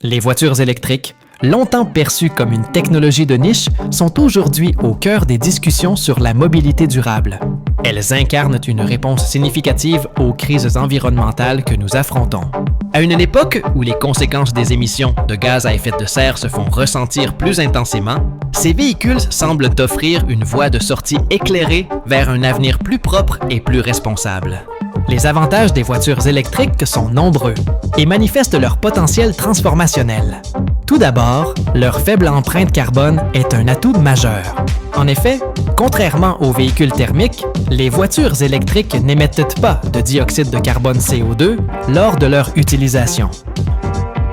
Les voitures électriques, longtemps perçues comme une technologie de niche, sont aujourd'hui au cœur des discussions sur la mobilité durable. Elles incarnent une réponse significative aux crises environnementales que nous affrontons. À une époque où les conséquences des émissions de gaz à effet de serre se font ressentir plus intensément, ces véhicules semblent offrir une voie de sortie éclairée vers un avenir plus propre et plus responsable. Les avantages des voitures électriques sont nombreux et manifestent leur potentiel transformationnel. Tout d'abord, leur faible empreinte carbone est un atout majeur. En effet, contrairement aux véhicules thermiques, les voitures électriques n'émettent pas de dioxyde de carbone CO2 lors de leur utilisation.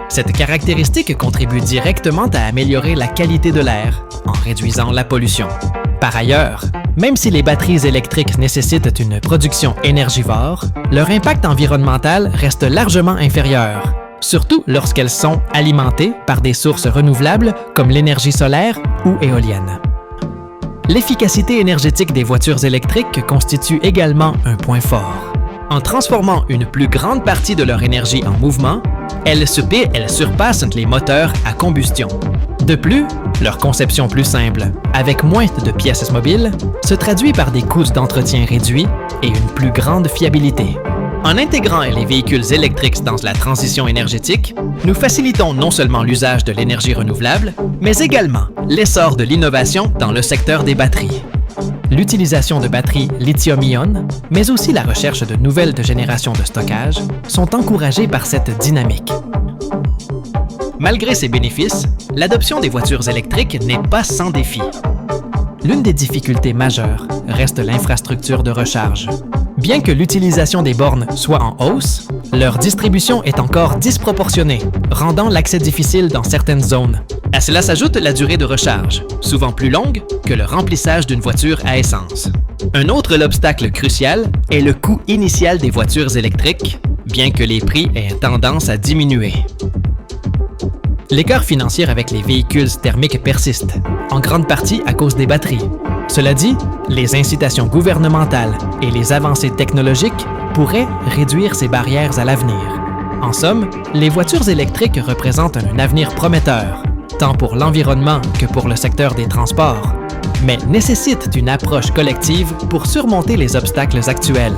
Cette caractéristique contribue directement à améliorer la qualité de l'air en réduisant la pollution. Par ailleurs, même si les batteries électriques nécessitent une production énergivore, leur impact environnemental reste largement inférieur, surtout lorsqu'elles sont alimentées par des sources renouvelables comme l'énergie solaire ou éolienne. L'efficacité énergétique des voitures électriques constitue également un point fort. En transformant une plus grande partie de leur énergie en mouvement, elles surpassent les moteurs à combustion. De plus, leur conception plus simple, avec moins de pièces mobiles, se traduit par des coûts d'entretien réduits et une plus grande fiabilité. En intégrant les véhicules électriques dans la transition énergétique, nous facilitons non seulement l'usage de l'énergie renouvelable, mais également l'essor de l'innovation dans le secteur des batteries. L'utilisation de batteries lithium-ion, mais aussi la recherche de nouvelles générations de stockage, sont encouragées par cette dynamique. Malgré ces bénéfices, l'adoption des voitures électriques n'est pas sans défi. L'une des difficultés majeures reste l'infrastructure de recharge. Bien que l'utilisation des bornes soit en hausse, leur distribution est encore disproportionnée, rendant l'accès difficile dans certaines zones. À cela s'ajoute la durée de recharge, souvent plus longue que le remplissage d'une voiture à essence. Un autre obstacle crucial est le coût initial des voitures électriques, bien que les prix aient tendance à diminuer. L'écart financier avec les véhicules thermiques persiste, en grande partie à cause des batteries. Cela dit, les incitations gouvernementales et les avancées technologiques pourraient réduire ces barrières à l'avenir. En somme, les voitures électriques représentent un avenir prometteur, tant pour l'environnement que pour le secteur des transports, mais nécessitent une approche collective pour surmonter les obstacles actuels.